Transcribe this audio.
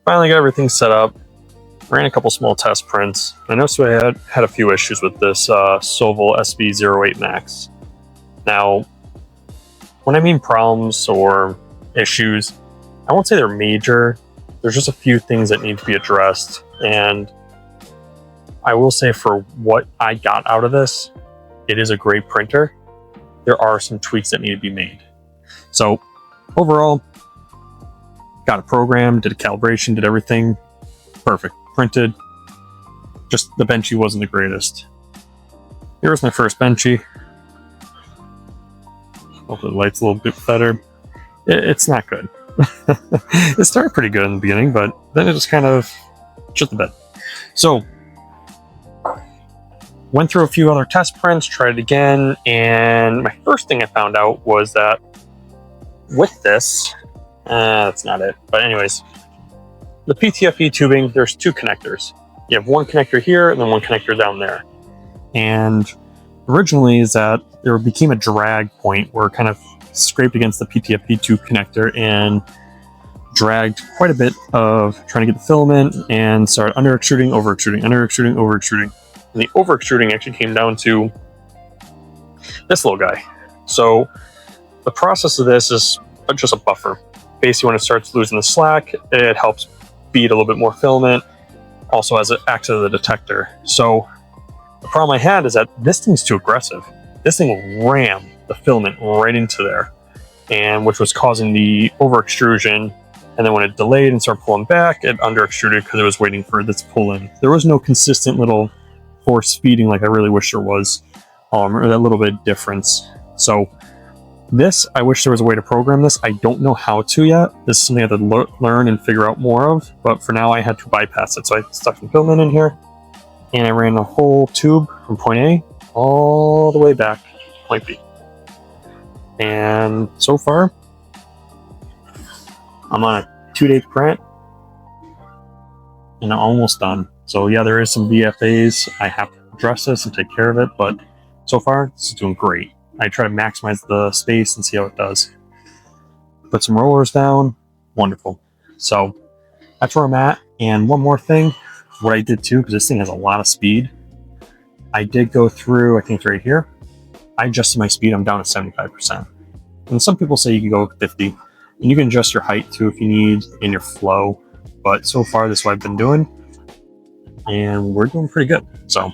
finally got everything set up. Ran a couple small test prints. I noticed I had a few issues with this Sovol SV08 Max. Now, when I mean problems or issues, I won't say they're major. There's just a few things that need to be addressed, and I will say for what I got out of this, it is a great printer. There are some tweaks that need to be made. So overall, got a program, did a calibration, did everything perfect. Printed. Just the benchy wasn't the greatest. Here was my first benchy. Hopefully the light's a little bit better. It's not good. It started pretty good in the beginning, but then it just kind of shit the bed. So, went through a few other test prints, tried it again, and my first thing I found out was that with this, that's not it, but anyways, the PTFE tubing, there's two connectors. You have one connector here and then one connector down there. And originally is that there became a drag point where it kind of scraped against the PTFE tube connector and dragged quite a bit of trying to get the filament and started under extruding, over extruding, under extruding, over extruding. And the over extruding actually came down to this little guy. So the process of this is just a buffer. Basically, when it starts losing the slack, it helps feed a little bit more filament, also as it acts as a detector. So the problem I had is that this thing's too aggressive. This thing will ram the filament right into there, and which was causing the over extrusion. And then when it delayed and started pulling back, it under extruded because it was waiting for this pull in. There was no consistent little force feeding like I really wish there was, or that little bit of difference. So this, I wish there was a way to program this. I don't know how to yet. This is something I have to learn and figure out more of, but for now I had to bypass it. So I stuck some filament in here, and I ran a whole tube from point A all the way back to point B. And so far, I'm on a 2-day print, and I'm almost done. So yeah, there is some VFAs. I have to address this and take care of it, but so far, this is doing great. I try to maximize the space and see how it does. Put some rollers down, wonderful. So that's where I'm at. And one more thing, what I did too, because this thing has a lot of speed, I did go through, I think it's right here, I adjusted my speed, I'm down to 75%. And some people say you can go 50, and you can adjust your height too if you need, and your flow. But so far, this is what I've been doing, and we're doing pretty good. So